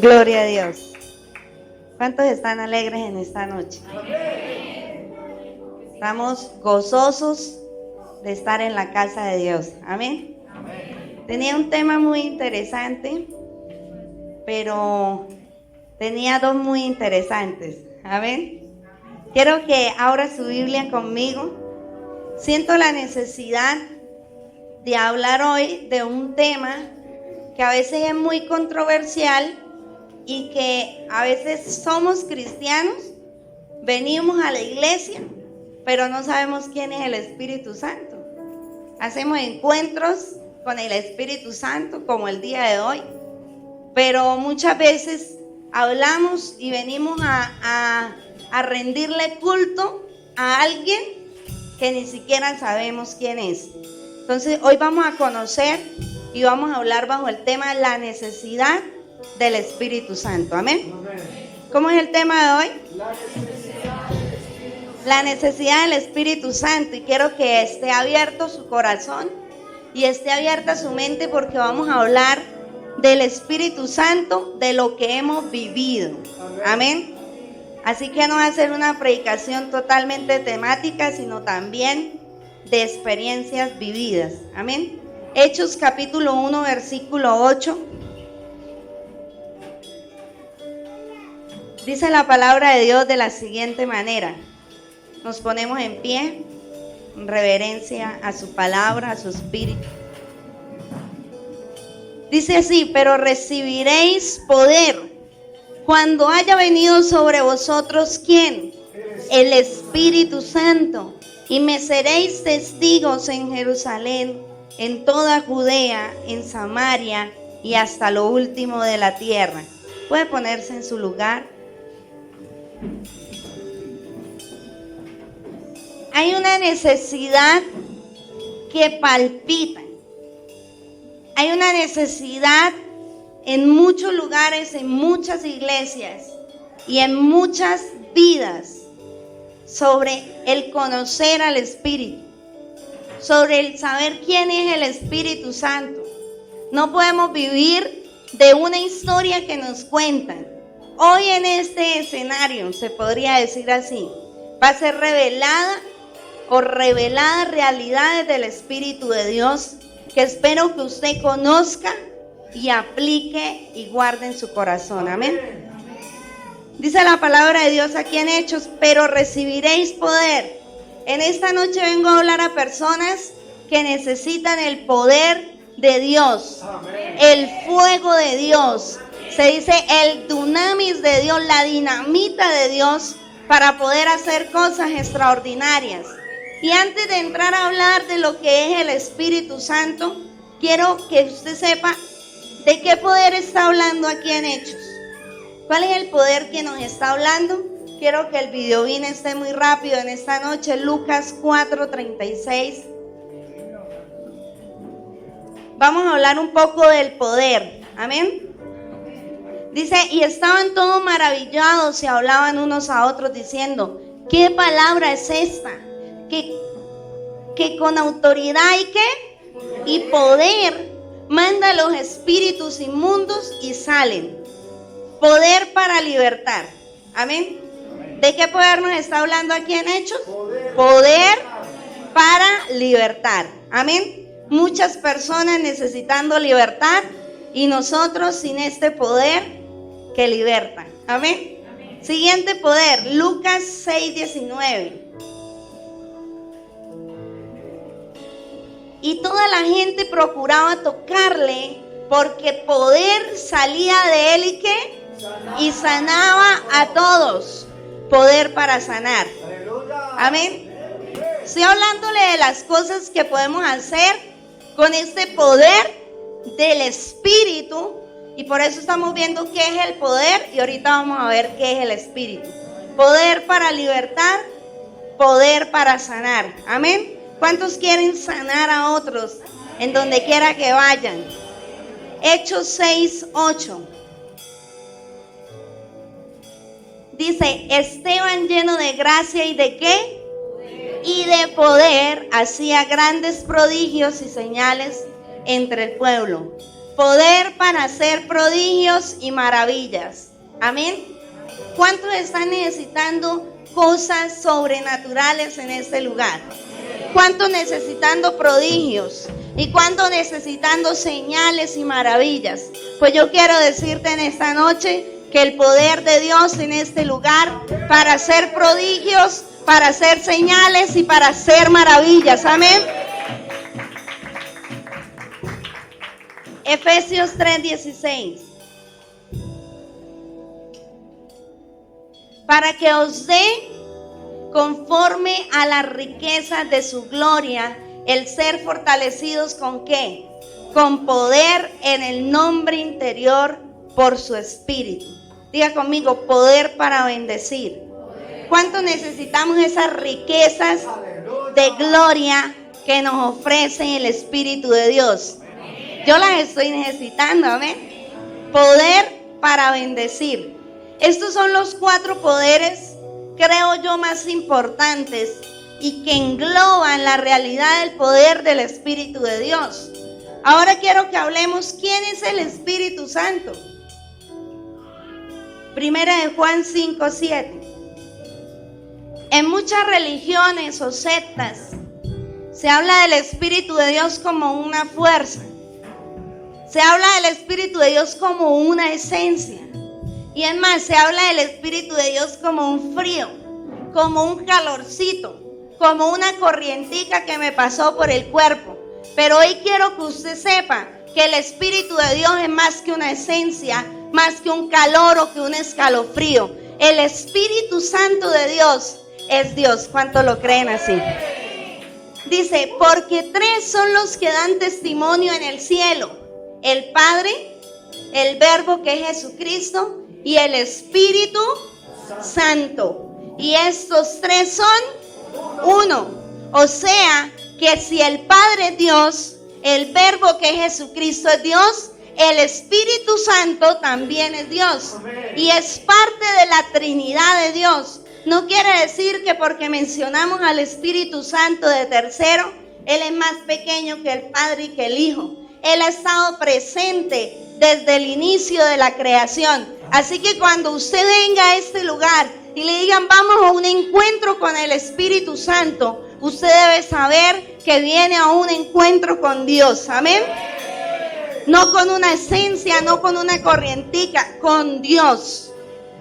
Gloria a Dios. ¿Cuántos están alegres en esta noche? Estamos gozosos de estar en la casa de Dios. Amén. Tenía un tema muy interesante, pero tenía dos muy interesantes. Amén. Quiero que abra su Biblia conmigo. Siento la necesidad de hablar hoy de un tema que a veces es muy controversial y que a veces somos cristianos, venimos a la iglesia, pero no sabemos quién es el Espíritu Santo. Hacemos encuentros con el Espíritu Santo como el día de hoy, pero muchas veces hablamos y venimos a rendirle culto a alguien que ni siquiera sabemos quién es. Entonces hoy vamos a conocer y vamos a hablar bajo el tema la necesidad del Espíritu Santo. Amén. ¿Cómo es el tema de hoy? La necesidad del Espíritu Santo. Y quiero que esté abierto su corazón y esté abierta su mente, porque vamos a hablar del Espíritu Santo, de lo que hemos vivido. Amén. Así que no va a ser una predicación totalmente temática, sino también de experiencias vividas. Amén. Hechos capítulo 1, versículo 8. Dice la palabra de Dios de la siguiente manera. Nos ponemos en pie, en reverencia a su palabra, a su espíritu. Dice así: pero recibiréis poder cuando haya venido sobre vosotros, ¿quién? El Espíritu Santo. Y me seréis testigos en Jerusalén, en toda Judea, en Samaria y hasta lo último de la tierra. Puede ponerse en su lugar. Hay una necesidad que palpita. Hay una necesidad en muchos lugares, en muchas iglesias y en muchas vidas sobre el conocer al Espíritu, sobre el saber quién es el Espíritu Santo. No podemos vivir de una historia que nos cuentan. Hoy en este escenario, se podría decir así, va a ser revelada realidades del Espíritu de Dios, que espero que usted conozca y aplique y guarde en su corazón. Amén. Dice la palabra de Dios aquí en Hechos: pero recibiréis poder. En esta noche vengo a hablar a personas que necesitan el poder de Dios, el fuego de Dios. Se dice el dunamis de Dios, la dinamita de Dios, para poder hacer cosas extraordinarias. Y antes de entrar a hablar de lo que es el Espíritu Santo, quiero que usted sepa de qué poder está hablando aquí en Hechos. ¿Cuál es el poder que nos está hablando? Quiero que el videoín esté muy rápido en esta noche. Lucas 4:36. Vamos a hablar un poco del poder. Amén. Dice: y estaban todos maravillados y hablaban unos a otros diciendo: ¿qué palabra es esta? Que con autoridad y poder manda a los espíritus inmundos y salen. Poder para libertar. Amén. ¿De qué poder nos está hablando aquí en Hechos? Poder para libertar. Amén. Muchas personas necesitando libertad y nosotros sin este poder que liberta. Amén. Siguiente poder, Lucas 6:19. Y toda la gente procuraba tocarle, porque poder salía de él y ¿qué? Y sanaba a todos. Poder para sanar. Amén. Estoy hablándole de las cosas que podemos hacer con este poder del Espíritu, y por eso estamos viendo qué es el poder, y ahorita vamos a ver qué es el Espíritu. Poder para libertar, poder para sanar. Amén. ¿Cuántos quieren sanar a otros en donde quiera que vayan? Hechos 6:8. Dice: Esteban, lleno de gracia y de ¿qué? Y de poder, hacía grandes prodigios y señales entre el pueblo. Poder para hacer prodigios y maravillas. Amén. ¿Cuántos están necesitando cosas sobrenaturales en este lugar? ¿Cuántos necesitando prodigios? ¿Y cuántos necesitando señales y maravillas? Pues yo quiero decirte en esta noche que el poder de Dios en este lugar para hacer prodigios, para hacer señales y para hacer maravillas. Amén. Efesios 3:16. Para que os dé conforme a las riquezas de su gloria, el ser fortalecidos ¿con qué? Con poder en el nombre interior por su espíritu. Diga conmigo, poder para bendecir. ¿Cuánto necesitamos esas riquezas de gloria que nos ofrece el Espíritu de Dios? Yo las estoy necesitando, amén. Poder para bendecir. Estos son los 4 poderes, creo yo, más importantes y que engloban la realidad del poder del Espíritu de Dios. Ahora quiero que hablemos quién es el Espíritu Santo. Primera de Juan 5:7. En muchas religiones o sectas se habla del Espíritu de Dios como una fuerza. Se habla del Espíritu de Dios como una esencia. Y es más, se habla del Espíritu de Dios como un frío, como un calorcito, como una corrientica que me pasó por el cuerpo. Pero hoy quiero que usted sepa que el Espíritu de Dios es más que una esencia, más que un calor o que un escalofrío. El Espíritu Santo de Dios es Dios. ¿Cuántos lo creen así? Dice, porque 3 son los que dan testimonio en el cielo: el Padre, el Verbo que es Jesucristo y el Espíritu Santo. Y estos 3 son uno. O sea que si el Padre es Dios, el Verbo que es Jesucristo es Dios, el Espíritu Santo también es Dios. Y es parte de la Trinidad de Dios. No quiere decir que porque mencionamos al Espíritu Santo de tercero, Él es más pequeño que el Padre y que el Hijo. Él ha estado presente desde el inicio de la creación. Así que cuando usted venga a este lugar y le digan vamos a un encuentro con el Espíritu Santo, usted debe saber que viene a un encuentro con Dios. Amén. No con una esencia, no con una corrientica, con Dios.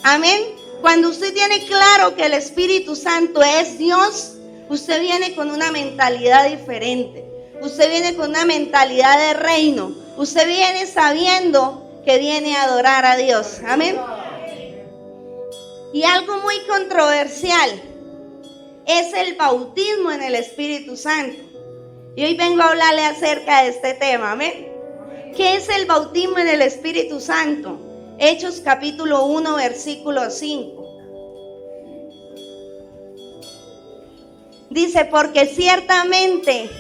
Amén. Cuando usted tiene claro que el Espíritu Santo es Dios, usted viene con una mentalidad diferente. Usted viene con una mentalidad de reino. Usted viene sabiendo que viene a adorar a Dios. Amén. Y algo muy controversial es el bautismo en el Espíritu Santo. Y hoy vengo a hablarle acerca de este tema. Amén. ¿Qué es el bautismo en el Espíritu Santo? Hechos capítulo 1 versículo 5. Dice, porque ciertamente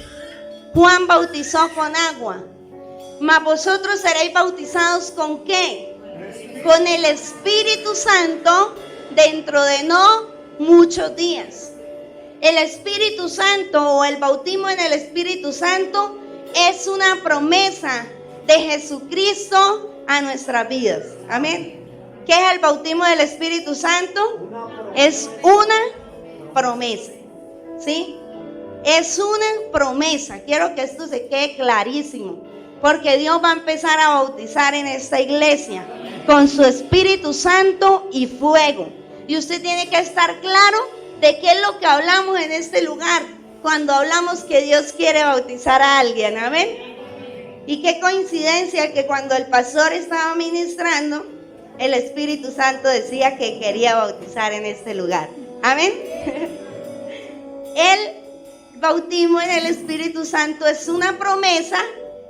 Juan bautizó con agua, mas vosotros seréis bautizados ¿con qué? Con el Espíritu Santo dentro de no muchos días. El Espíritu Santo o el bautismo en el Espíritu Santo es una promesa de Jesucristo a nuestras vidas. Amén. ¿Qué es el bautismo del Espíritu Santo? Es una promesa. ¿Sí? Es una promesa. Quiero que esto se quede clarísimo, porque Dios va a empezar a bautizar en esta iglesia con su Espíritu Santo y fuego. Y usted tiene que estar claro de qué es lo que hablamos en este lugar cuando hablamos que Dios quiere bautizar a alguien. Amén. Y qué coincidencia que cuando el pastor estaba ministrando, el Espíritu Santo decía que quería bautizar en este lugar. Amén. El bautismo en el Espíritu Santo es una promesa,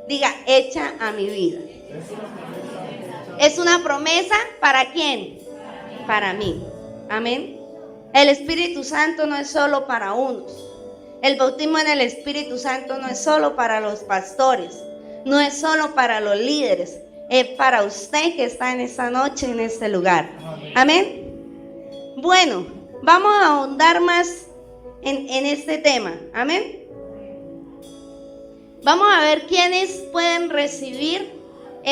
diga, hecha a mi vida. Es una promesa ¿para quién? Para mí. Amén. El Espíritu Santo no es solo para unos. El bautismo en el Espíritu Santo no es solo para los pastores. No es solo para los líderes, es para usted que está en esta noche en este lugar. Amén. Bueno, vamos a ahondar más en este tema. Amén. Vamos a ver quiénes pueden recibir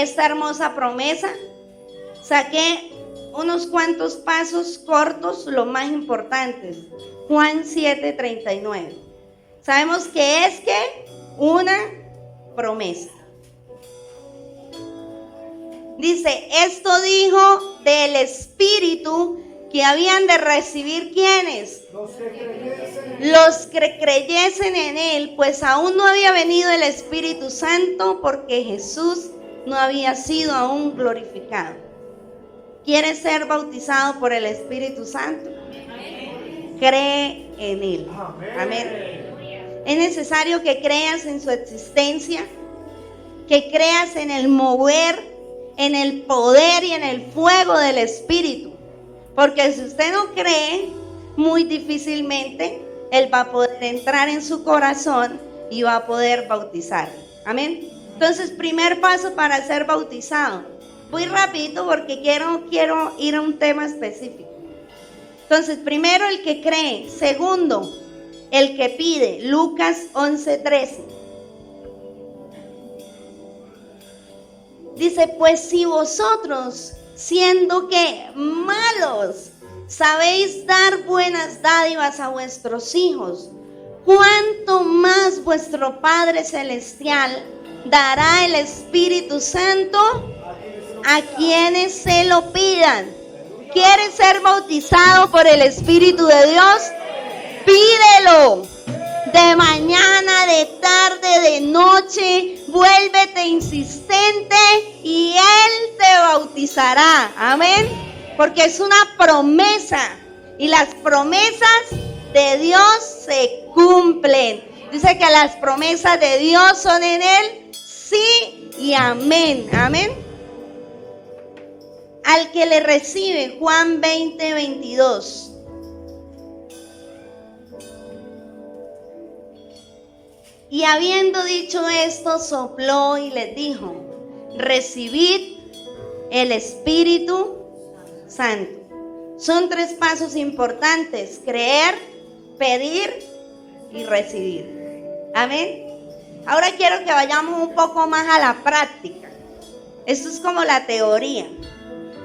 esta hermosa promesa, saqué unos cuantos pasos cortos, los más importantes. Juan 7:39. Sabemos que es una promesa. Dice, esto dijo del Espíritu que habían de recibir ¿quiénes? Los que creyesen en Él, pues aún no había venido el Espíritu Santo porque Jesús no había sido aún glorificado. ¿Quieres ser bautizado por el Espíritu Santo? Cree en Él. Amén. Es necesario que creas en su existencia, que creas en el mover, en el poder y en el fuego del Espíritu. Porque si usted no cree, muy difícilmente Él va a poder entrar en su corazón y va a poder bautizar. Amén. Entonces, primer paso para ser bautizado. Voy rapidito porque quiero ir a un tema específico. Entonces, primero el que cree. Segundo, el que pide. Lucas 11:13. Dice, pues si vosotros, siendo que malos, sabéis dar buenas dádivas a vuestros hijos, ¿cuánto más vuestro Padre Celestial dará el Espíritu Santo a quienes se lo pidan? ¿Quieres ser bautizado por el Espíritu de Dios? Pídelo. De mañana, de tarde, de noche, vuélvete insistente y Él te bautizará. Amén. Porque es una promesa y las promesas de Dios se cumplen. Dice que las promesas de Dios son en Él sí y amén. Amén. Al que le recibe, Juan 20:22. Y habiendo dicho esto, sopló y les dijo, recibid el Espíritu Santo. Son 3 pasos importantes: creer, pedir y recibir. Amén. Ahora quiero que vayamos un poco más a la práctica. Esto es como la teoría.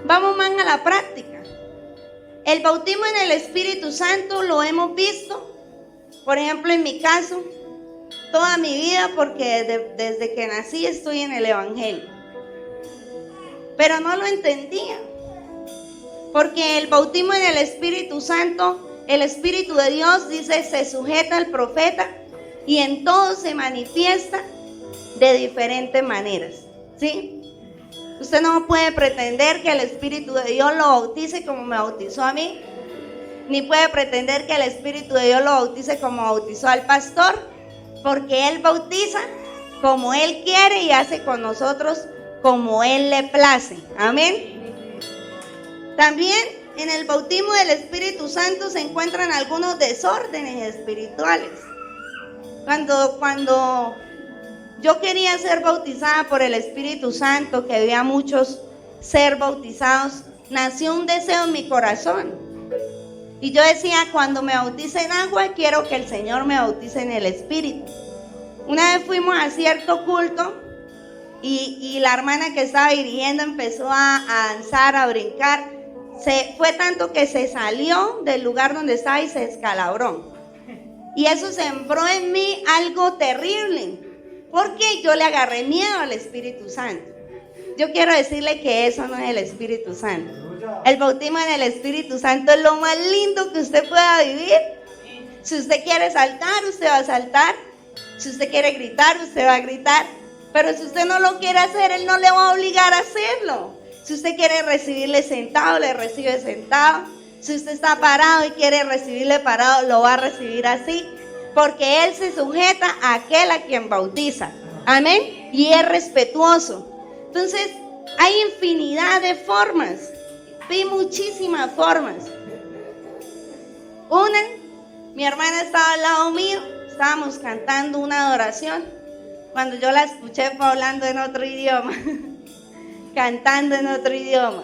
Vamos más a la práctica. El bautismo en el Espíritu Santo lo hemos visto, por ejemplo, en mi caso, toda mi vida, porque desde que nací estoy en el Evangelio. Pero no lo entendía. Porque el bautismo en el Espíritu Santo, el Espíritu de Dios, dice, se sujeta al profeta y en todo se manifiesta de diferentes maneras. ¿Sí? Usted no puede pretender que el Espíritu de Dios lo bautice como me bautizó a mí, ni puede pretender que el Espíritu de Dios lo bautice como bautizó al pastor, porque Él bautiza como Él quiere y hace con nosotros como Él le place. Amén. También en el bautismo del Espíritu Santo se encuentran algunos desórdenes espirituales. Cuando yo quería ser bautizada por el Espíritu Santo, que veía a muchos ser bautizados, nació un deseo en mi corazón. Y yo decía, cuando me bautice en agua, quiero que el Señor me bautice en el Espíritu. Una vez fuimos a cierto culto y la hermana que estaba dirigiendo empezó a danzar, a brincar. Fue tanto que se salió del lugar donde estaba y se descalabró. Y eso sembró en mí algo terrible, porque yo le agarré miedo al Espíritu Santo. Yo quiero decirle que eso no es el Espíritu Santo. El bautismo en el Espíritu Santo es lo más lindo que usted pueda vivir. Si usted quiere saltar, usted va a saltar. Si usted quiere gritar, usted va a gritar. Pero si usted no lo quiere hacer, Él no le va a obligar a hacerlo. Si usted quiere recibirle sentado, le recibe sentado. Si usted está parado y quiere recibirle parado, lo va a recibir así. Porque Él se sujeta a aquel a quien bautiza. Amén. Y es respetuoso. Entonces, hay infinidad de formas. Vi muchísimas formas. Una, mi hermana estaba al lado mío. Estábamos cantando una adoración. Cuando yo la escuché fue hablando en otro idioma. Cantando en otro idioma.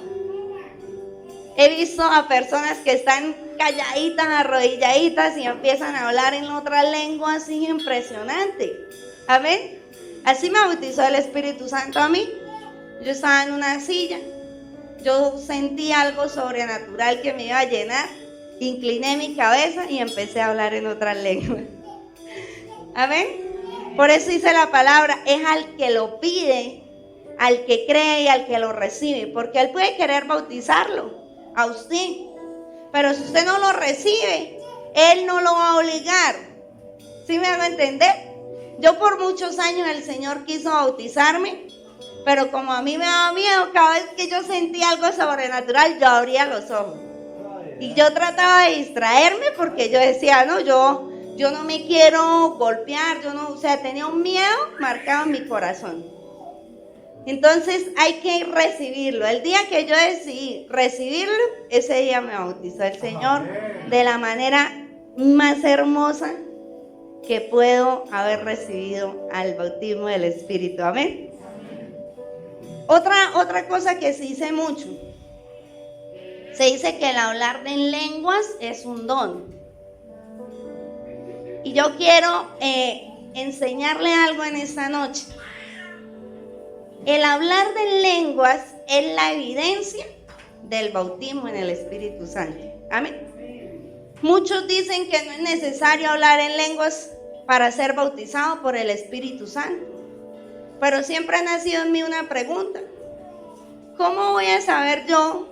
He visto a personas que están calladitas, arrodilladitas y empiezan a hablar en otra lengua así impresionante. Amén. Así me bautizó el Espíritu Santo a mí. Yo estaba en una silla, yo sentí algo sobrenatural que me iba a llenar, incliné mi cabeza y empecé a hablar en otras lenguas. Amén. Por eso dice la palabra, es al que lo pide, al que cree y al que lo recibe, porque Él puede querer bautizarlo a usted, pero si usted no lo recibe, Él no lo va a obligar. ¿Sí me hago entender? Yo por muchos años el Señor quiso bautizarme, pero como a mí me daba miedo, cada vez que yo sentía algo sobrenatural, yo abría los ojos. Y yo trataba de distraerme porque yo decía, no, yo no me quiero golpear, tenía un miedo marcado en mi corazón. Entonces hay que recibirlo. El día que yo decidí recibirlo, ese día me bautizó el Señor de la manera más hermosa que puedo haber recibido al bautismo del Espíritu. Amén. Otra cosa que se dice mucho, se dice que el hablar en lenguas es un don. Y yo quiero enseñarle algo en esta noche. El hablar de lenguas es la evidencia del bautismo en el Espíritu Santo. Amén. Muchos dicen que no es necesario hablar en lenguas para ser bautizado por el Espíritu Santo. Pero siempre ha nacido en mí una pregunta. ¿Cómo voy a saber yo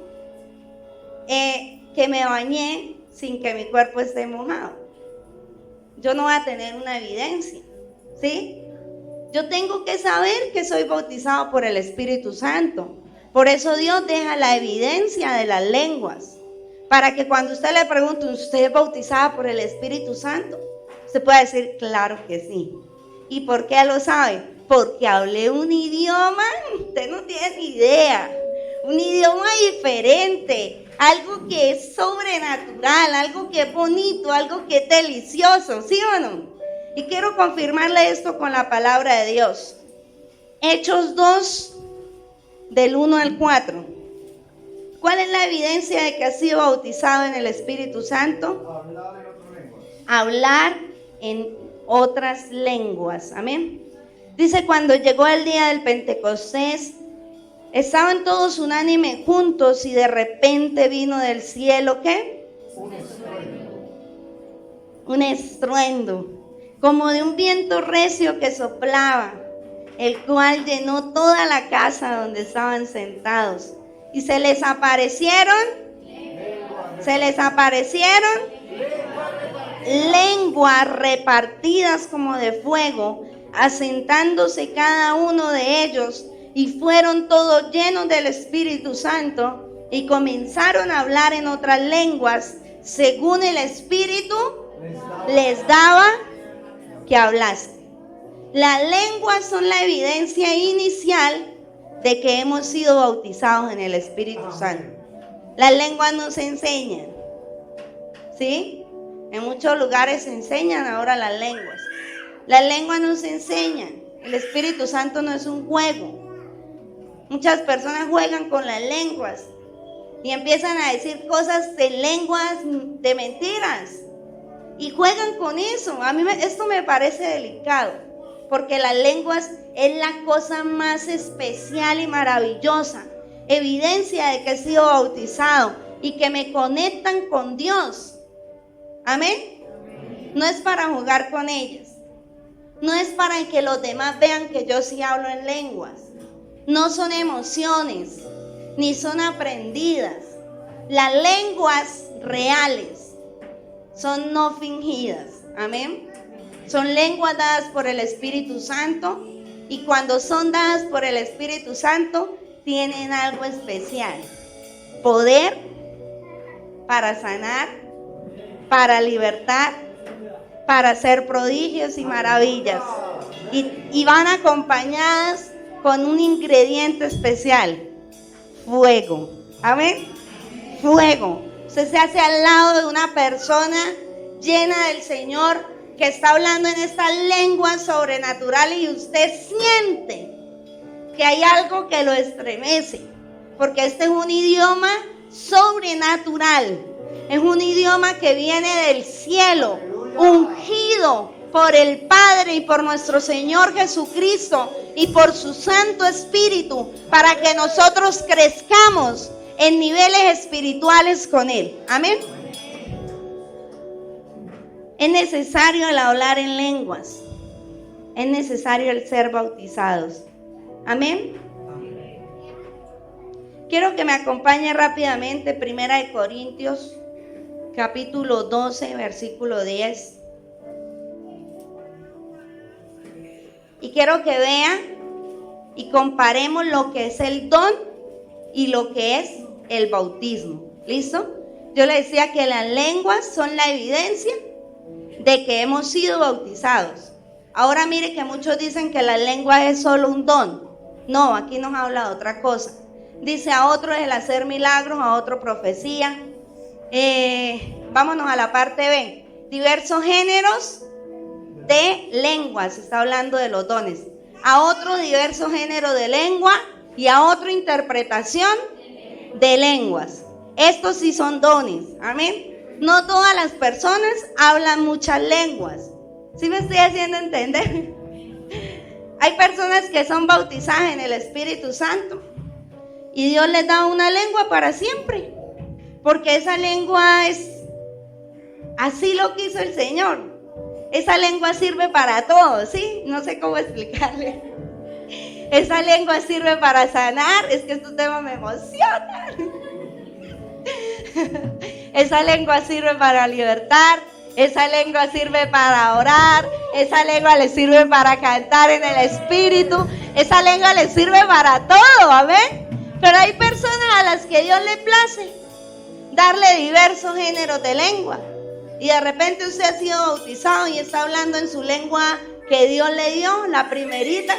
que me bañé sin que mi cuerpo esté mojado? Yo no voy a tener una evidencia, ¿sí? Yo tengo que saber que soy bautizado por el Espíritu Santo. Por eso Dios deja la evidencia de las lenguas, para que cuando usted le pregunte, ¿usted es bautizada por el Espíritu Santo? Usted pueda decir, claro que sí. ¿Y por qué lo sabe? Porque hablé un idioma, usted no tiene ni idea, un idioma diferente, algo que es sobrenatural, algo que es bonito, algo que es delicioso, ¿sí o no? Y quiero confirmarle esto con la palabra de Dios. Hechos 2, del 1 al 4. ¿Cuál es la evidencia de que has sido bautizado en el Espíritu Santo? Hablar en otras lenguas. Amén. Dice, cuando llegó el día del Pentecostés, estaban todos unánime juntos y de repente vino del cielo, ¿qué? Un estruendo, como de un viento recio que soplaba, el cual llenó toda la casa donde estaban sentados. Y se les aparecieron lenguas repartidas como de fuego, asentándose cada uno de ellos, y fueron todos llenos del Espíritu Santo y comenzaron a hablar en otras lenguas según el Espíritu les daba que hablasen. Las lenguas son la evidencia inicial de que hemos sido bautizados en el Espíritu Santo. Las lenguas nos enseñan, ¿sí? En muchos lugares se enseñan ahora las lenguas. Las lenguas nos enseñan. El Espíritu Santo no es un juego. Muchas personas juegan con las lenguas y empiezan a decir cosas de lenguas de mentiras y juegan con eso. A mí esto me parece delicado, porque las lenguas es la cosa más especial y maravillosa, evidencia de que he sido bautizado y que me conectan con Dios. Amén. No es para jugar con ellas, no es para que los demás vean que yo sí hablo en lenguas. No son emociones, ni son aprendidas. Las lenguas reales son no fingidas. Amén. Son lenguas dadas por el Espíritu Santo, y cuando son dadas por el Espíritu Santo tienen algo especial: poder para sanar, para libertar, para hacer prodigios y maravillas, y van acompañadas con un ingrediente especial: fuego. Amén. Fuego. Usted se hace al lado de una persona llena del Señor que está hablando en estas lenguas sobrenaturales y usted siente que hay algo que lo estremece, porque este es un idioma sobrenatural, es un idioma que viene del cielo, ungido por el Padre y por nuestro Señor Jesucristo y por su Santo Espíritu, para que nosotros crezcamos en niveles espirituales con Él. Amén. Es necesario el hablar en lenguas. Es necesario el ser bautizados. Amén. Quiero que me acompañe rápidamente 1 Corintios, capítulo 12, versículo 10. Y quiero que vean y comparemos lo que es el don y lo que es el bautismo. ¿Listo? Yo le decía que las lenguas son la evidencia de que hemos sido bautizados. Ahora mire que muchos dicen que la lengua es solo un don. No, aquí nos habla de otra cosa. Dice a otro es el hacer milagros, a otro profecía. Vámonos a la parte B. Diversos géneros de lenguas. Está hablando de los dones. A otro diversos géneros de lengua y a otro interpretación de lenguas. Estos sí son dones. Amén. No todas las personas hablan muchas lenguas. ¿Sí me estoy haciendo entender? Hay personas que son bautizadas en el Espíritu Santo y Dios les da una lengua para siempre, porque esa lengua es así lo quiso el Señor. Esa lengua sirve para todo, ¿sí? No sé cómo explicarle. Esa lengua sirve para sanar. Es que este tema me emociona. Esa lengua sirve para libertar. Esa lengua sirve para orar. Esa lengua le sirve para cantar en el Espíritu. Esa lengua le sirve para todo, amén. Pero hay personas a las que Dios le place darle diversos géneros de lengua. Y de repente usted ha sido bautizado y está hablando en su lengua que Dios le dio, la primerita.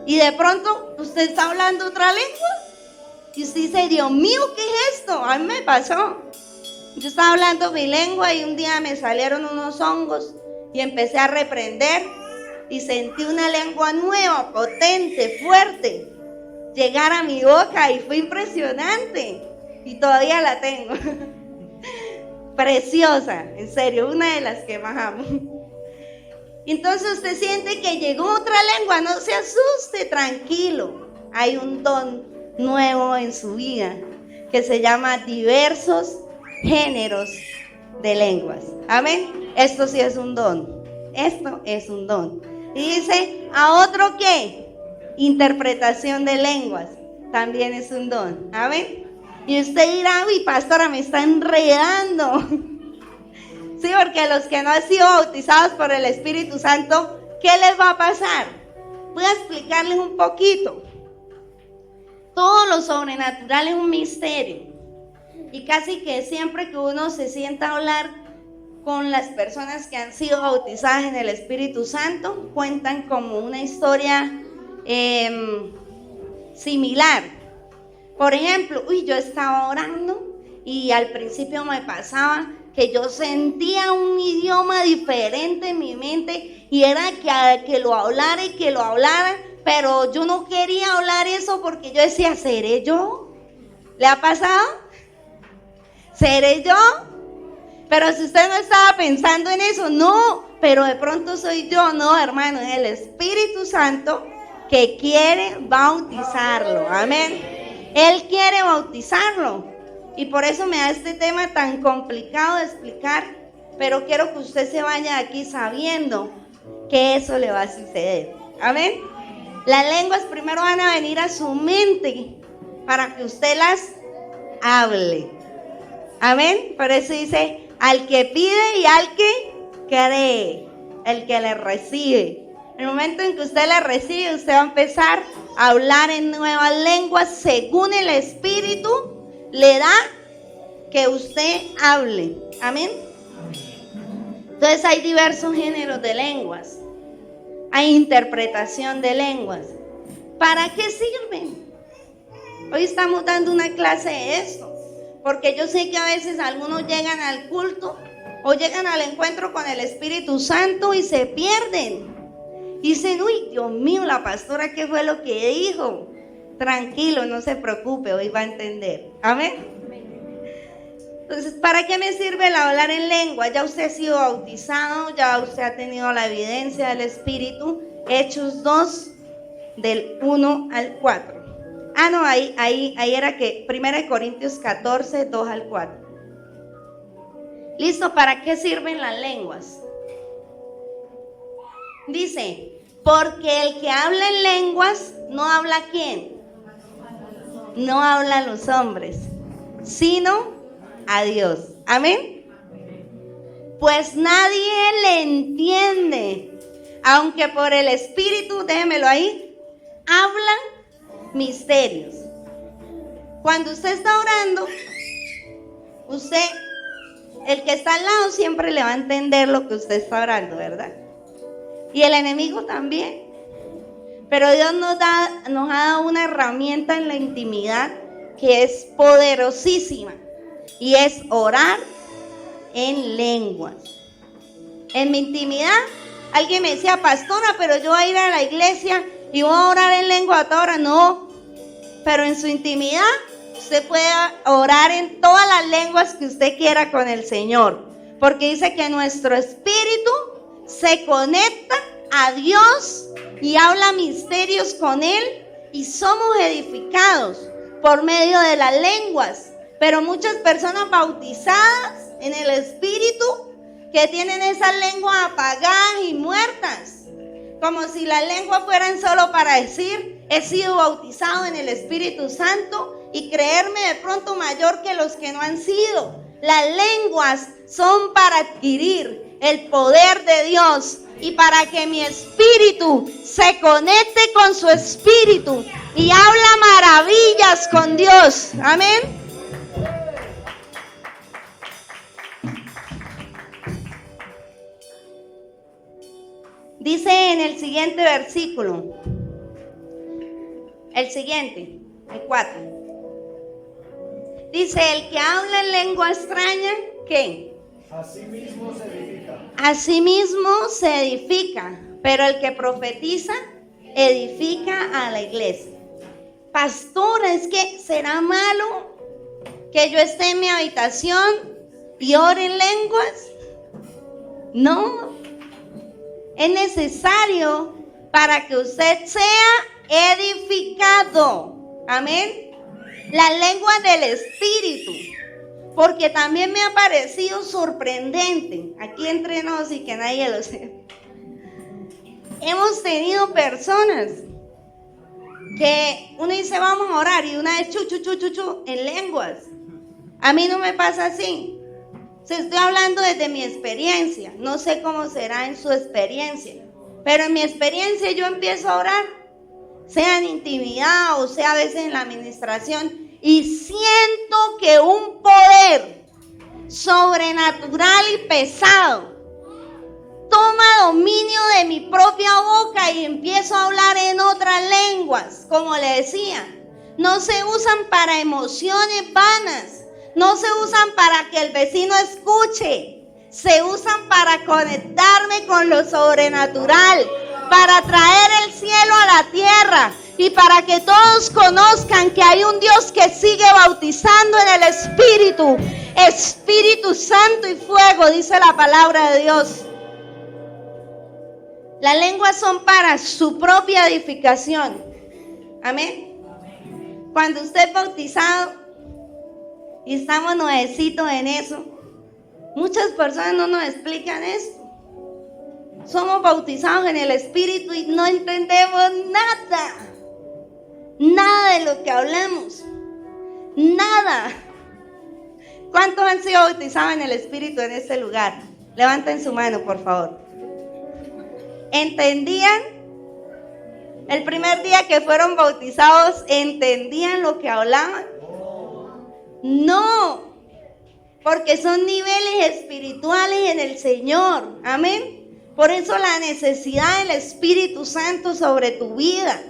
Y de pronto usted está hablando otra lengua. Y usted dice, Dios mío, ¿qué es esto? A mí me pasó. Yo estaba hablando mi lengua y un día me salieron unos hongos y empecé a reprender y sentí una lengua nueva, potente, fuerte, llegar a mi boca y fue impresionante y todavía la tengo. Preciosa, en serio, una de las que más amo. Entonces usted siente que llegó otra lengua, no se asuste, tranquilo. Hay un don nuevo en su vida que se llama diversos géneros de lenguas. Amén. Esto sí es un don. Esto es un don. Y dice, ¿a otro qué? Interpretación de lenguas. También es un don. Amén. Y usted dirá, uy, pastora, me está enredando. Sí, porque los que no han sido bautizados por el Espíritu Santo, ¿qué les va a pasar? Voy a explicarles un poquito. Todo lo sobrenatural es un misterio. Y casi que siempre que uno se sienta a hablar con las personas que han sido bautizadas en el Espíritu Santo, cuentan como una historia similar. Por ejemplo, yo estaba orando y al principio me pasaba que yo sentía un idioma diferente en mi mente y era que lo hablara y que lo hablara, pero yo no quería hablar eso porque yo decía, ¿seré yo? ¿Le ha pasado? ¿Seré yo? Pero si usted no estaba pensando en eso, no, pero de pronto soy yo, no, hermano, es el Espíritu Santo que quiere bautizarlo, amén. Él quiere bautizarlo y por eso me da este tema tan complicado de explicar, pero quiero que usted se vaya de aquí sabiendo que eso le va a suceder, amén. Las lenguas primero van a venir a su mente para que usted las hable. Amén. Por eso dice, al que pide y al que cree, el que le recibe. En el momento en que usted le recibe, usted va a empezar a hablar en nuevas lenguas según el Espíritu le da que usted hable. Amén. Entonces hay diversos géneros de lenguas. Hay interpretación de lenguas. ¿Para qué sirven? Hoy estamos dando una clase de esto. Porque yo sé que a veces algunos llegan al culto o llegan al encuentro con el Espíritu Santo y se pierden. Y dicen, uy, Dios mío, la pastora, ¿qué fue lo que dijo? Tranquilo, no se preocupe, hoy va a entender. Amén. Entonces, ¿para qué me sirve el hablar en lengua? Ya usted ha sido bautizado, ya usted ha tenido la evidencia del Espíritu. Hechos 2, del 1 al 4. Ah, no, ahí era que 1 Corintios 14, 2 al 4. Listo, ¿para qué sirven las lenguas? Dice, porque el que habla en lenguas, ¿no habla a quién? No habla a los hombres, sino a Dios. Amén. Pues nadie le entiende, aunque por el Espíritu, déjemelo ahí, hablan misterios. Cuando usted está orando, usted, el que está al lado siempre le va a entender lo que usted está orando, ¿verdad? Y el enemigo también. Pero Dios nos ha dado una herramienta en la intimidad que es poderosísima, y es orar en lenguas. En mi intimidad, alguien me decía, pastora, pero yo voy a ir a la iglesia y voy a orar en lengua a toda hora. No, pero en su intimidad usted puede orar en todas las lenguas que usted quiera con el Señor, porque dice que nuestro espíritu se conecta a Dios y habla misterios con Él, y somos edificados por medio de las lenguas. Pero muchas personas bautizadas en el Espíritu que tienen esas lenguas apagadas y muertas, como si las lenguas fueran solo para decir, he sido bautizado en el Espíritu Santo, y creerme de pronto mayor que los que no han sido. Las lenguas son para adquirir el poder de Dios y para que mi espíritu se conecte con su espíritu y habla maravillas con Dios. Amén. Dice en el siguiente versículo, el siguiente, el 4. Dice, el que habla en lengua extraña, ¿qué? Asimismo se edifica. Asimismo se edifica, pero el que profetiza, edifica a la iglesia. Pastora, es que será malo que yo esté en mi habitación y ore en lenguas. No, es necesario para que usted sea edificado. Amén. Las lenguas del Espíritu, porque también me ha parecido sorprendente, aquí entre nos y que nadie lo sepa. Hemos tenido personas que uno dice vamos a orar y una vez chu en lenguas. A mí no me pasa así. Si estoy hablando desde mi experiencia, no sé cómo será en su experiencia, pero en mi experiencia yo empiezo a orar, sea en intimidad o sea a veces en la administración, y siento que un poder sobrenatural y pesado toma dominio de mi propia boca y empiezo a hablar en otras lenguas. Como le decía, no se usan para emociones vanas, no se usan para que el vecino escuche, se usan para conectarme con lo sobrenatural, para traer el cielo a la tierra y para que todos conozcan que hay un Dios que sigue bautizando en el Espíritu, Espíritu Santo y fuego, dice la palabra de Dios. Las lenguas son para su propia edificación. Amén. Cuando usted es bautizado y estamos nuevecitos en eso, muchas personas no nos explican esto. Somos bautizados en el Espíritu y no entendemos nada de lo que hablamos, nada. ¿Cuántos han sido bautizados en el Espíritu en este lugar? Levanten su mano, por favor. ¿Entendían? El primer día que fueron bautizados, ¿entendían lo que hablaban? No, porque son niveles espirituales en el Señor. Amén. Por eso la necesidad del Espíritu Santo sobre tu vida,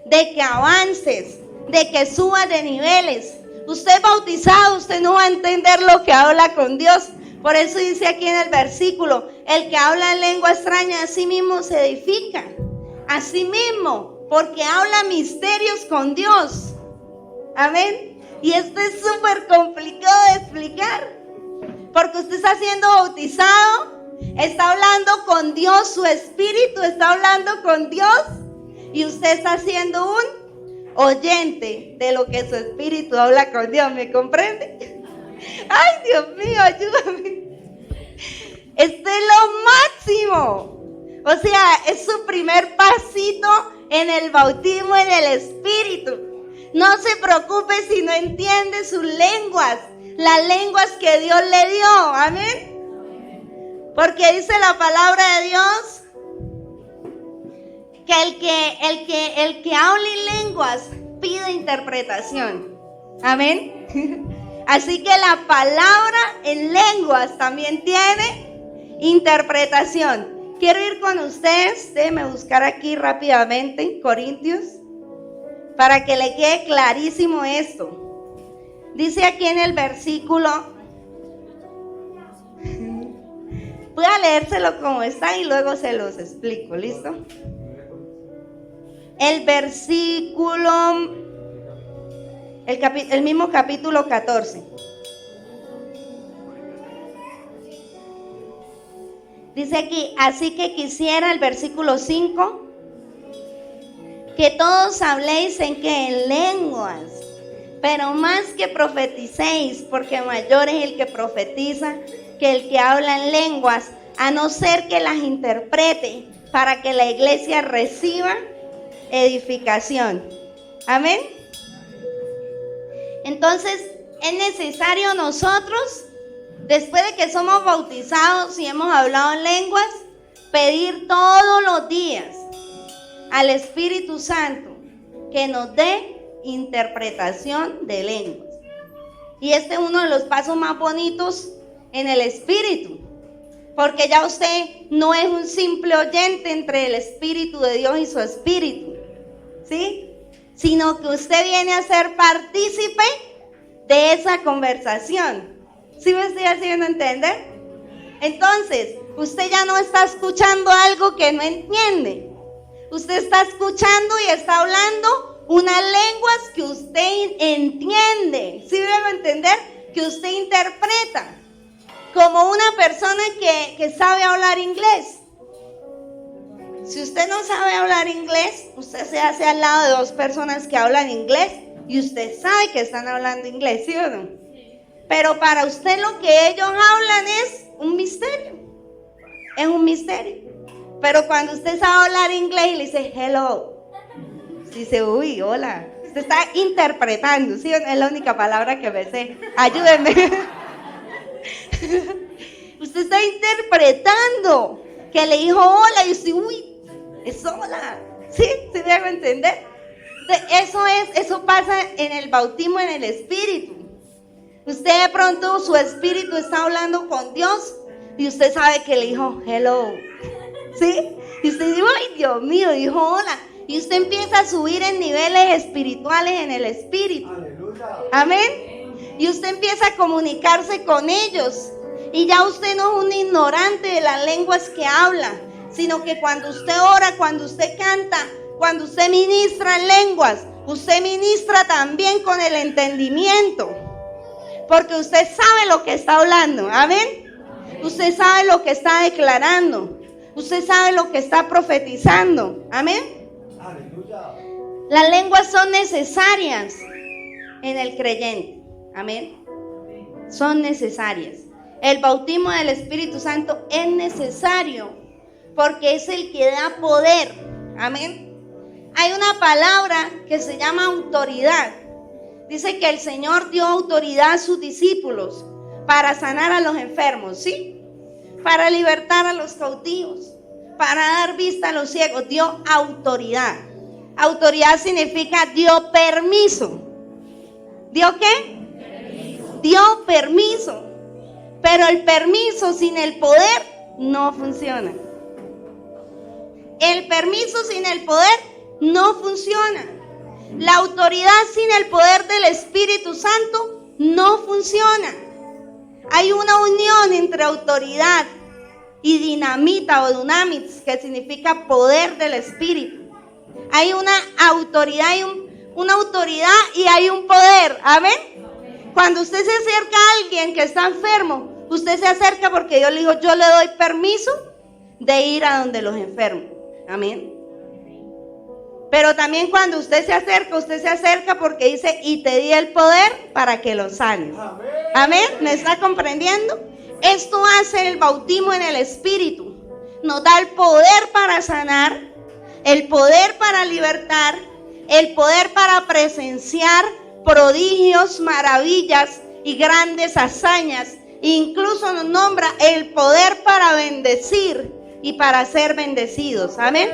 de que avances, de que subas de niveles. Usted bautizado, usted no va a entender lo que habla con Dios. Por eso dice aquí en el versículo, el que habla en lengua extraña a sí mismo se edifica. A sí mismo, porque habla misterios con Dios. Amén. Y esto es súper complicado de explicar. Porque usted está siendo bautizado, está hablando con Dios, su espíritu está hablando con Dios, y usted está siendo un oyente de lo que su espíritu habla con Dios, ¿me comprende? Ay, Dios mío, ayúdame. Esto es lo máximo. O sea, es su primer pasito en el bautismo en el espíritu. No se preocupe si no entiende sus lenguas, las lenguas que Dios le dio, amén. Porque dice la palabra de Dios que el que habla en lenguas pide interpretación, amén. Así que la palabra en lenguas también tiene interpretación. Quiero ir con ustedes, déjenme buscar aquí rápidamente Corintios, para que le quede clarísimo esto. Dice aquí en el versículo, voy a leérselo como está y luego se los explico, ¿listo? El versículo, el mismo capítulo 14. Dice aquí, así que quisiera el versículo 5, que todos habléis en lenguas, pero más que profeticéis, porque mayor es el que profetiza que el que habla en lenguas, a no ser que las interprete, para que la iglesia reciba edificación. Amén. Entonces es necesario nosotros, después de que somos bautizados y hemos hablado en lenguas, pedir todos los días al Espíritu Santo que nos dé interpretación de lenguas. Y este es uno de los pasos más bonitos en el Espíritu, porque ya usted no es un simple oyente entre el Espíritu de Dios y su Espíritu, ¿sí? Sino que usted viene a ser partícipe de esa conversación. ¿Sí me estoy haciendo entender? Entonces, usted ya no está escuchando algo que no entiende. Usted está escuchando y está hablando unas lenguas que usted entiende. ¿Sí debe entender? Que usted interpreta. Como una persona que sabe hablar inglés. Si usted no sabe hablar inglés, usted se hace al lado de dos personas que hablan inglés y usted sabe que están hablando inglés, ¿sí o no? Pero para usted lo que ellos hablan es un misterio. Es un misterio. Pero cuando usted sabe hablar inglés y le dice hello, dice uy, hola. Usted está interpretando, ¿sí? Es la única palabra que me sé. Ayúdenme. Usted está interpretando que le dijo hola y usted, uy, es hola. ¿Sí? ¿Sí debo entender? Eso pasa en el bautismo en el Espíritu. Usted de pronto, su espíritu está hablando con Dios y usted sabe que le dijo hello, ¿sí? Y usted dice, ay Dios mío, dijo hola. Y usted empieza a subir en niveles espirituales en el Espíritu. Aleluya. Amén. Y usted empieza a comunicarse con ellos. Y ya usted no es un ignorante de las lenguas que habla, sino que cuando usted ora, cuando usted canta, cuando usted ministra en lenguas, usted ministra también con el entendimiento. Porque usted sabe lo que está hablando, amén. Usted sabe lo que está declarando. Usted sabe lo que está profetizando, amén. Aleluya. Las lenguas son necesarias en el creyente, amén. Son necesarias. El bautismo del Espíritu Santo es necesario porque es el que da poder, amén. Hay una palabra que se llama autoridad. Dice que el Señor dio autoridad a sus discípulos para sanar a los enfermos, ¿sí? Para libertar a los cautivos, para dar vista a los ciegos. Dio autoridad. Autoridad significa dio permiso. ¿Dio qué? Permiso. Dio permiso. Pero el permiso sin el poder no funciona. El permiso sin el poder no funciona. La autoridad sin el poder del Espíritu Santo no funciona. Hay una unión entre autoridad y dinamita o dunamis, que significa poder del Espíritu. Hay una autoridad y hay un poder. ¿Amén? Cuando usted se acerca a alguien que está enfermo, Usted se acerca porque Dios le dijo, yo le doy permiso de ir a donde los enfermos. Amén. Pero también cuando usted se acerca porque dice, y te di el poder para que los sanes. Amén. ¿Me está comprendiendo? Esto hace el bautismo en el Espíritu. Nos da el poder para sanar, el poder para libertar, el poder para presenciar prodigios, maravillas y grandes hazañas. Incluso nos nombra el poder para bendecir y para ser bendecidos. Amén.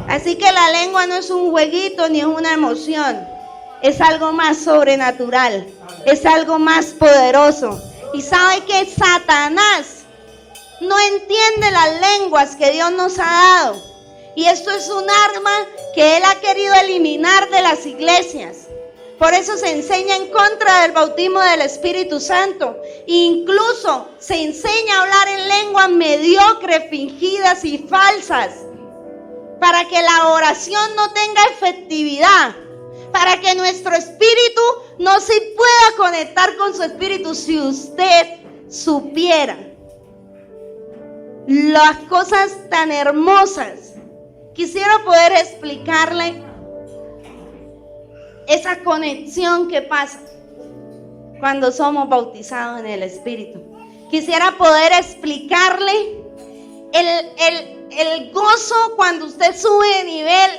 Así que la lengua no es un jueguito ni es una emoción. Es algo más sobrenatural. Es algo más poderoso. Y sabe que Satanás no entiende las lenguas que Dios nos ha dado. Y esto es un arma que él ha querido eliminar de las iglesias. Por eso se enseña en contra del bautismo del Espíritu Santo. Incluso se enseña a hablar en lenguas mediocres, fingidas y falsas. Para que la oración no tenga efectividad. Para que nuestro espíritu no se pueda conectar con su espíritu. Si usted supiera las cosas tan hermosas, quisiera poder explicarle esa conexión que pasa cuando somos bautizados en el Espíritu. Quisiera poder explicarle el gozo cuando usted sube de nivel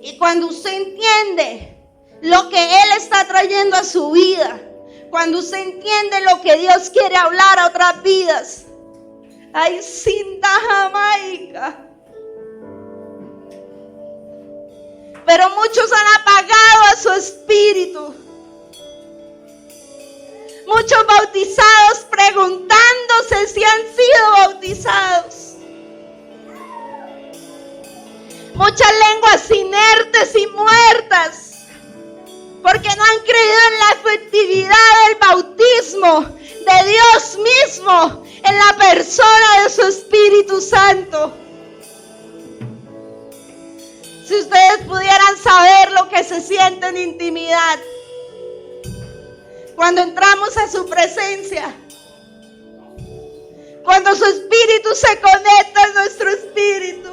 y cuando usted entiende lo que Él está trayendo a su vida, cuando usted entiende lo que Dios quiere hablar a otras vidas. Ay, cinta Jamaica. Pero muchos han apagado a su espíritu. Muchos bautizados preguntándose si han sido bautizados. Muchas lenguas inertes y muertas. Porque no han creído en la efectividad del bautismo de Dios mismo en la persona de su Espíritu Santo. Si ustedes pudieran saber lo que se siente en intimidad cuando entramos a su presencia, cuando su espíritu se conecta a nuestro espíritu,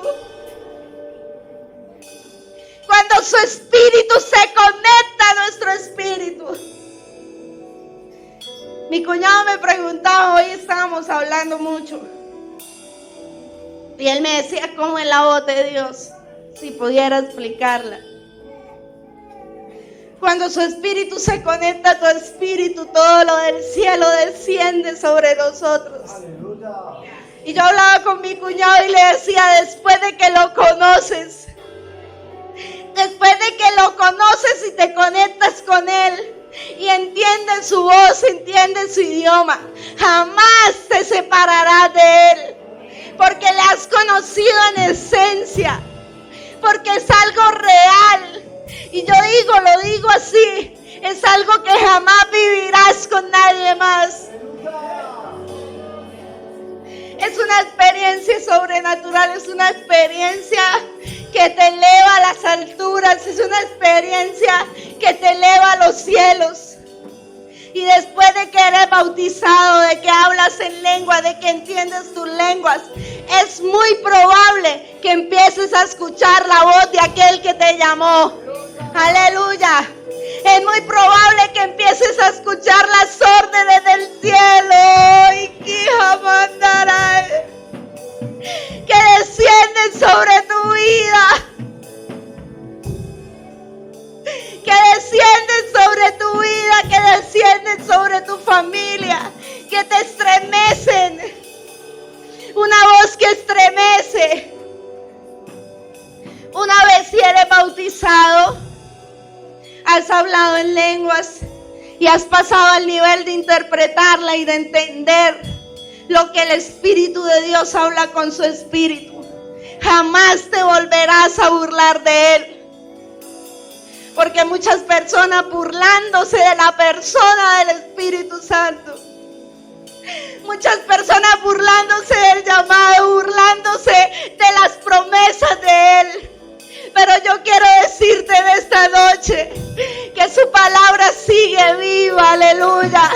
cuando su espíritu se conecta a nuestro espíritu. Mi cuñado me preguntaba, hoy estábamos hablando mucho, y él me decía cómo es la voz de Dios. Si pudiera explicarla. Cuando su espíritu se conecta a tu espíritu, todo lo del cielo desciende sobre nosotros. Aleluya. Y yo hablaba con mi cuñado y le decía, después de que lo conoces y te conectas con Él y entiendes su voz, entiendes su idioma, jamás te separarás de Él, porque le has conocido en esencia. Porque es algo real. Y yo lo digo así, es algo que jamás vivirás con nadie más. Es una experiencia sobrenatural, es una experiencia que te eleva a las alturas, es una experiencia que te eleva a los cielos. Y después de que eres bautizado, de que hablas en lengua, de que entiendes tus lenguas, es muy probable que empieces a escuchar la voz de aquel que te llamó. Aleluya. Es muy probable que empieces a escuchar las órdenes del cielo. Y que descienden sobre tu vida. Que descienden sobre tu vida, que descienden sobre tu familia, que te estremecen. Una voz que estremece. Una vez si eres bautizado, has hablado en lenguas y has pasado al nivel de interpretarla y de entender lo que el Espíritu de Dios habla con su Espíritu, jamás te volverás a burlar de Él. Porque muchas personas burlándose de la persona del Espíritu Santo, muchas personas burlándose del llamado, burlándose de las promesas de Él. Pero yo quiero decirte en esta noche que su palabra sigue viva, aleluya.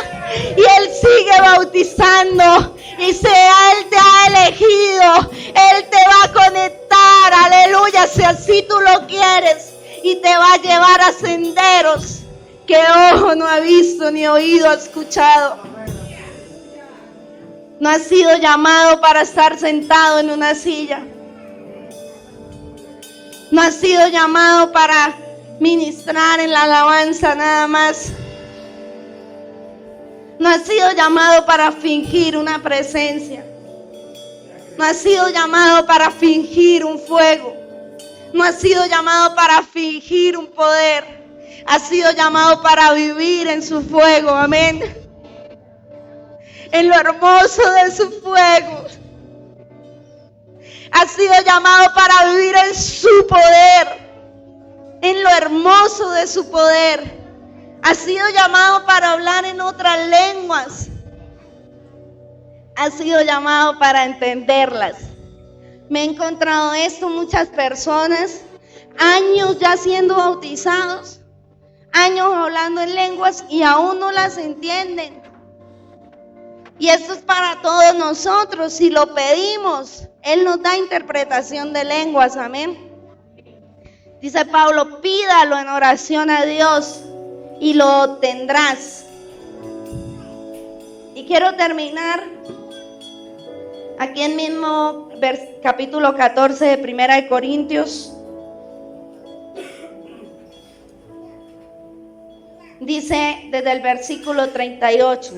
Y Él sigue bautizando. Y si Él te ha elegido, Él te va a conectar, aleluya, si así tú lo quieres. Y te va a llevar a senderos que ojo no ha visto ni oído ha escuchado. No has sido llamado para estar sentado en una silla. No has sido llamado para ministrar en la alabanza nada más. No has sido llamado para fingir una presencia. No has sido llamado para fingir un fuego. No has sido llamado para fingir un poder. Has sido llamado para vivir en su fuego. Amén. En lo hermoso de su fuego. Has sido llamado para vivir en su poder. En lo hermoso de su poder. Has sido llamado para hablar en otras lenguas. Has sido llamado para entenderlas. Me he encontrado esto, muchas personas, años ya siendo bautizados, años hablando en lenguas y aún no las entienden. Y esto es para todos nosotros, si lo pedimos, Él nos da interpretación de lenguas, amén. Dice Pablo, pídalo en oración a Dios y lo obtendrás. Y quiero terminar aquí en mismo capítulo 14 de Primera de Corintios. Dice desde el versículo 38.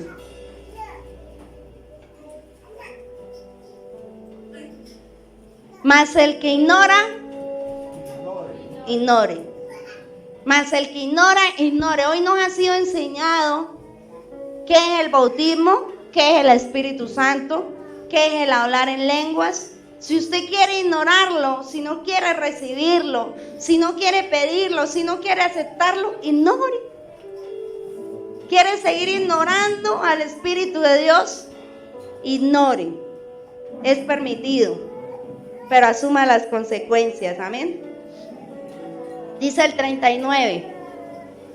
Mas el que ignora, ignore. Mas el que ignora, ignore. Hoy nos ha sido enseñado qué es el bautismo, qué es el Espíritu Santo, qué es el hablar en lenguas. Si usted quiere ignorarlo, si no quiere recibirlo, si no quiere pedirlo, si no quiere aceptarlo, ignore. ¿Quiere seguir ignorando al Espíritu de Dios? Ignore. Es permitido, pero asuma las consecuencias. Amén. Dice el 39.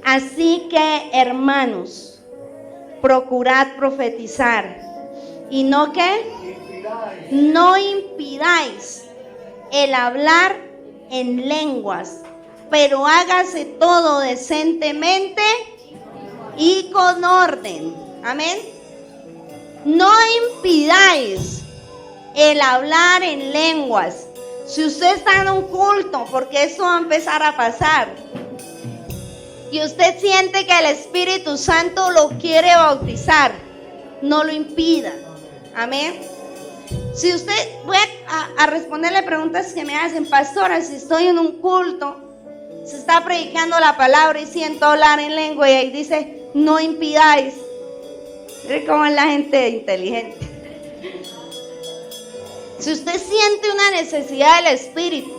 Así que, hermanos, procurad profetizar. ¿Y no qué? No impidáis el hablar en lenguas, pero hágase todo decentemente y con orden. Amén. No impidáis el hablar en lenguas. Si usted está en un culto, porque eso va a empezar a pasar, y usted siente que el Espíritu Santo lo quiere bautizar, no lo impida. Amén. Si usted, voy a responderle preguntas que me hacen, pastora, si estoy en un culto, se está predicando la palabra y siento hablar en lengua y ahí dice, no impidáis. Mire cómo es la gente inteligente. Si usted siente una necesidad del Espíritu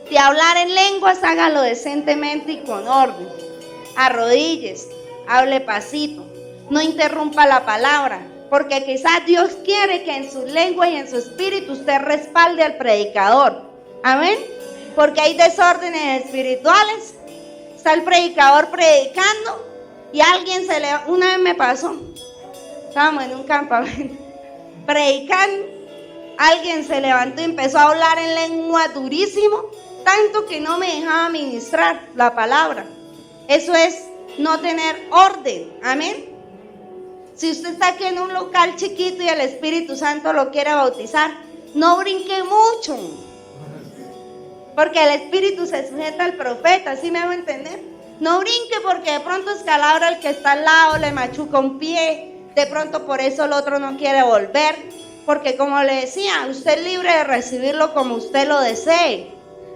de hablar en lenguas, hágalo decentemente y con orden. Arrodíllese, hable pasito, no interrumpa la palabra, porque quizás Dios quiere que en su lengua y en su espíritu usted respalde al predicador. Amén. Porque hay desórdenes espirituales. Está el predicador predicando y alguien se le... Una vez me pasó, estábamos en un campamento predicando, alguien se levantó y empezó a hablar en lengua durísimo, tanto que no me dejaba ministrar la palabra. Eso es no tener orden. Amén. Si usted está aquí en un local chiquito y el Espíritu Santo lo quiere bautizar, no brinque mucho, porque el Espíritu se sujeta al profeta. ¿Sí me hago entender? No brinque porque de pronto escalabra al que está al lado, le machuca un pie, de pronto por eso el otro no quiere volver, porque como le decía, usted es libre de recibirlo como usted lo desee.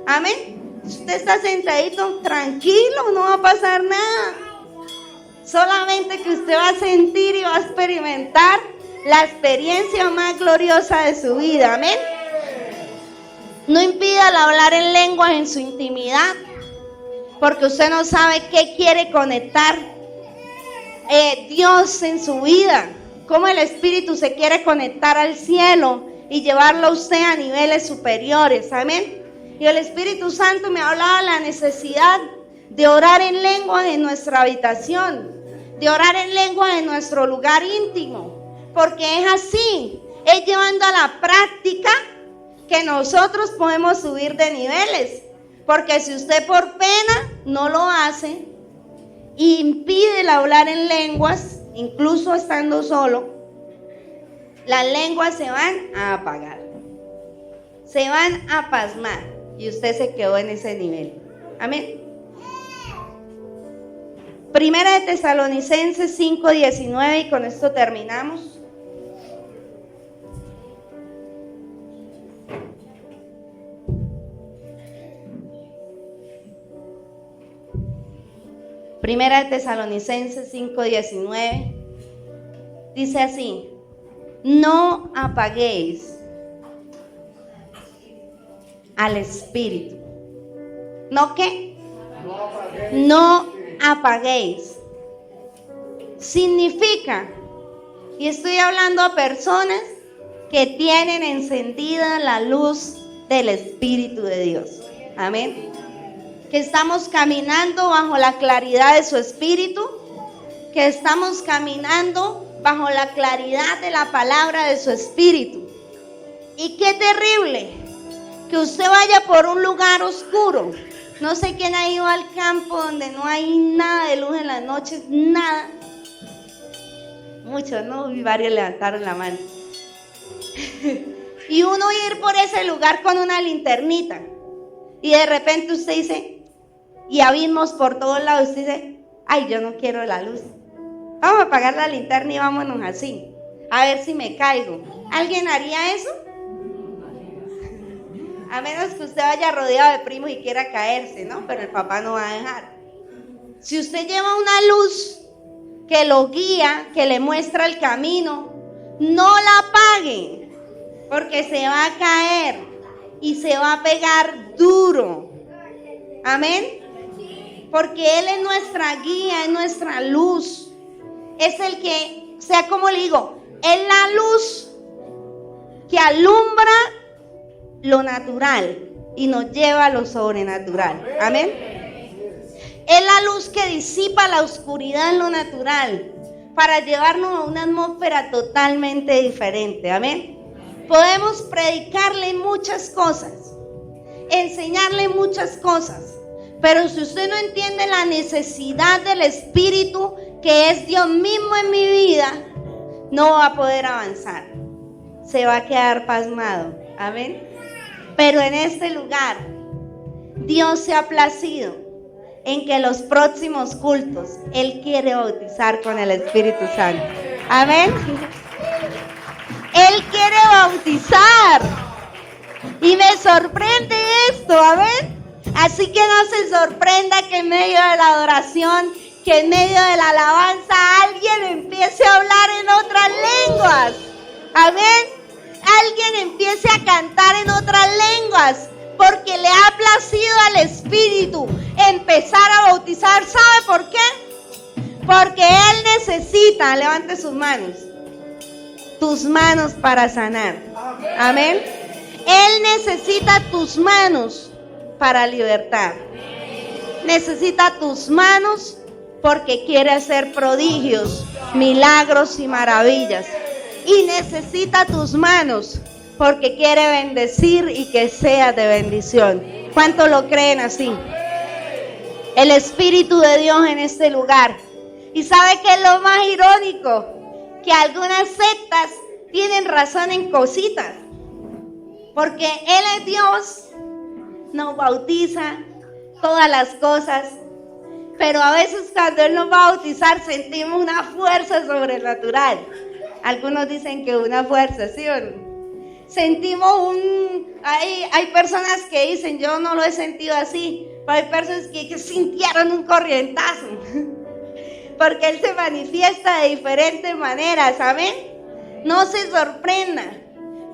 Amén. Si usted está sentadito, tranquilo, no va a pasar nada. Solamente que usted va a sentir y va a experimentar la experiencia más gloriosa de su vida. Amén. No impida el hablar en lenguas en su intimidad, porque usted no sabe qué quiere conectar Dios en su vida. Cómo el Espíritu se quiere conectar al cielo y llevarlo a usted a niveles superiores. Amén. Y el Espíritu Santo me hablaba de la necesidad de orar en lenguas en nuestra habitación. de orar en lengua en nuestro lugar íntimo, porque es así, es llevando a la práctica que nosotros podemos subir de niveles. Porque si usted por pena no lo hace, impide el hablar en lenguas, incluso estando solo, las lenguas se van a apagar, se van a pasmar y usted se quedó en ese nivel. Amén. Primera de Tesalonicenses 5:19, y con esto terminamos. Primera de Tesalonicenses 5:19 dice así: no apaguéis al Espíritu. ¿No qué? No apaguéis. Significa, y estoy hablando a personas que tienen encendida la luz del Espíritu de Dios. Amén. Que estamos caminando bajo la claridad de su Espíritu, que estamos caminando bajo la claridad de la palabra de su Espíritu. Y qué terrible que usted vaya por un lugar oscuro. No sé quién ha ido al campo donde no hay nada de luz en las noches, nada. Muchos, ¿no? Y varios levantaron la mano. Y uno ir por ese lugar con una linternita. Y de repente usted dice, y abismos por todos lados, usted dice, ay, yo no quiero la luz. Vamos a apagar la linterna y vámonos así, a ver si me caigo. ¿Alguien haría eso? A menos que usted vaya rodeado de primos y quiera caerse, ¿no? Pero el papá no va a dejar. Si usted lleva una luz que lo guía, que le muestra el camino, no la apague, porque se va a caer y se va a pegar duro. Amén. Porque Él es nuestra guía, es nuestra luz. Es el que, o sea, como le digo, es la luz que alumbra lo natural y nos lleva a lo sobrenatural. Amén. Es la luz que disipa la oscuridad en lo natural para llevarnos a una atmósfera totalmente diferente. Amén. Podemos predicarle muchas cosas, enseñarle muchas cosas, pero si usted no entiende la necesidad del Espíritu, que es Dios mismo en mi vida, no va a poder avanzar. Se va a quedar pasmado. Amén. Pero en este lugar, Dios se ha placido en que los próximos cultos, Él quiere bautizar con el Espíritu Santo. Amén. Él quiere bautizar. Y me sorprende esto. Amén. Así que no se sorprenda que en medio de la adoración, que en medio de la alabanza, alguien empiece a hablar en otras lenguas. Amén. Alguien empiece a cantar en otras lenguas, porque le ha placido al Espíritu empezar a bautizar. ¿Sabe por qué? Porque Él necesita, levante sus manos, tus manos para sanar. Amén. Él necesita tus manos para libertar. Necesita tus manos porque quiere hacer prodigios, milagros y maravillas. Y necesita tus manos porque quiere bendecir y que sea de bendición. ¿Cuántos lo creen así? El Espíritu de Dios en este lugar. ¿Y sabe qué es lo más irónico? Que algunas sectas tienen razón en cositas. Porque Él es Dios, nos bautiza todas las cosas. Pero a veces cuando Él nos va a bautizar sentimos una fuerza sobrenatural. Algunos dicen que una fuerza, ¿sí o no? Sentimos hay personas que dicen, yo no lo he sentido así. Pero hay personas que sintieron un corrientazo. Porque Él se manifiesta de diferentes maneras, ¿amén? No se sorprenda,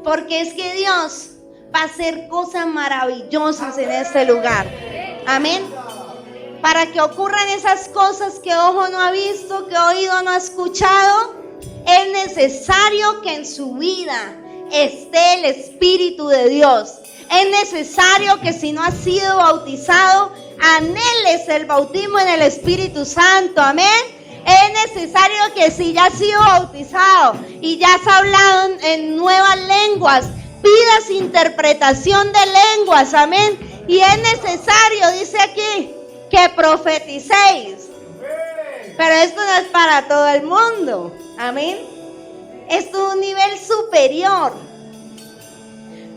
porque es que Dios va a hacer cosas maravillosas en este lugar. Amén. Para que ocurran esas cosas que ojo no ha visto, que oído no ha escuchado, es necesario que en su vida esté el Espíritu de Dios. Es necesario que si no ha sido bautizado, anheles el bautismo en el Espíritu Santo. Amén. Es necesario que si ya has sido bautizado y ya has hablado en nuevas lenguas, pidas interpretación de lenguas, amén. Y es necesario, dice aquí, que profeticéis. Pero esto no es para todo el mundo, amén. Esto es un nivel superior,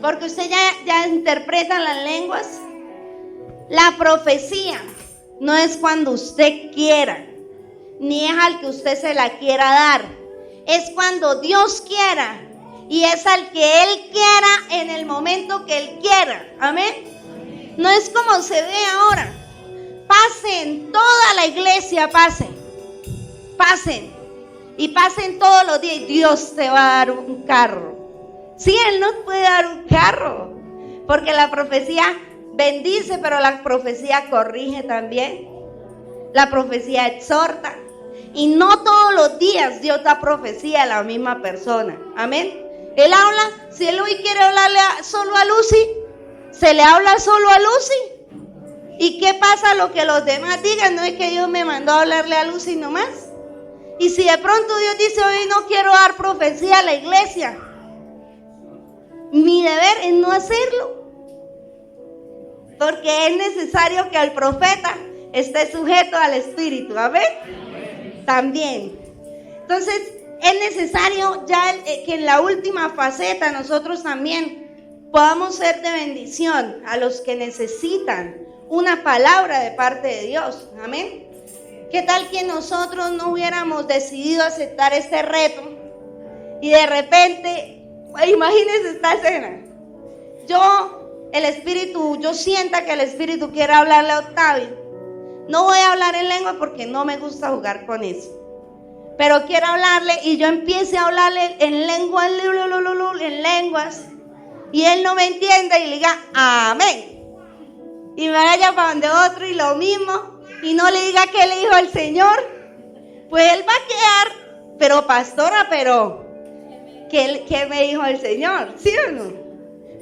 porque usted ya interpreta las lenguas. La profecía no es cuando usted quiera, ni es al que usted se la quiera dar. Es cuando Dios quiera, y es al que Él quiera en el momento que Él quiera, amén. No es como se ve ahora. Pasen toda la iglesia, pasen. Y pasen todos los días y Dios te va a dar un carro. Sí, Él nos puede dar un carro, porque la profecía bendice, pero la profecía corrige también. La profecía exhorta. Y no todos los días Dios da profecía a la misma persona, amén. Él habla, si Él hoy quiere hablarle solo a Lucy, se le habla solo a Lucy. ¿Y qué pasa? Lo que los demás digan, no es que Dios me mandó a hablarle a Lucy nomás. Y si de pronto Dios dice, hoy no quiero dar profecía a la iglesia, mi deber es no hacerlo, porque es necesario que el profeta esté sujeto al Espíritu, amén. También. Entonces es necesario ya que en la última faceta nosotros también podamos ser de bendición a los que necesitan una palabra de parte de Dios, amén. ¿Qué tal que nosotros no hubiéramos decidido aceptar este reto y de repente, imagínense esta escena, yo sienta que el Espíritu quiere hablarle a Octavio? No voy a hablar en lengua porque no me gusta jugar con eso, pero quiero hablarle y yo empiece a hablarle en lenguas y él no me entienda y le diga amén y me vaya para donde otro y lo mismo y no le diga qué le dijo el Señor, pues él va a quedar, pero pastora, pero ¿qué me dijo el Señor? ¿Sí o no?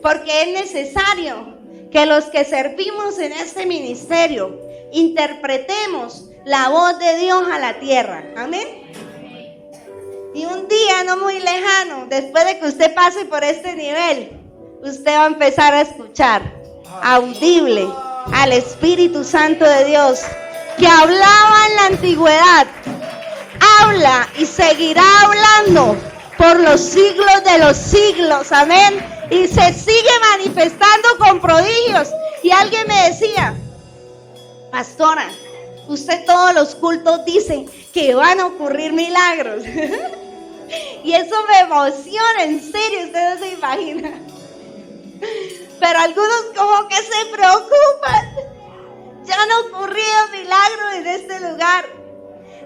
Porque es necesario que los que servimos en este ministerio interpretemos la voz de Dios a la tierra, amén. Y un día no muy lejano, después de que usted pase por este nivel, usted va a empezar a escuchar audible al Espíritu Santo de Dios, que hablaba en la antigüedad, habla y seguirá hablando por los siglos de los siglos, amén. Y se sigue manifestando con prodigios. Y alguien me decía, pastora, usted todos los cultos dicen que van a ocurrir milagros. Y eso me emociona, en serio, usted no se imagina. Pero algunos como que se preocupan. Ya han ocurrido milagros en este lugar.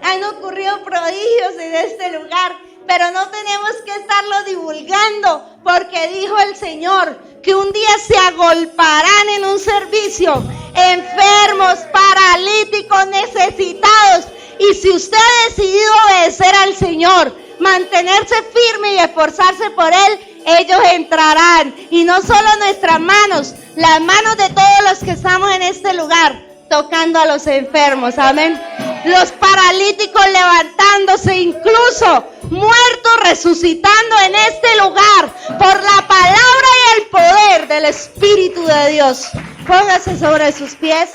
Han ocurrido prodigios en este lugar. Pero no tenemos que estarlo divulgando, porque dijo el Señor que un día se agolparán en un servicio enfermos, paralíticos, necesitados. Y si usted ha decidido obedecer al Señor, mantenerse firme y esforzarse por Él, ellos entrarán. Y no solo nuestras manos, las manos de todos los que estamos en este lugar, tocando a los enfermos, amén. Los paralíticos levantándose, incluso muertos resucitando en este lugar por la palabra y el poder del Espíritu de Dios. Póngase sobre sus pies.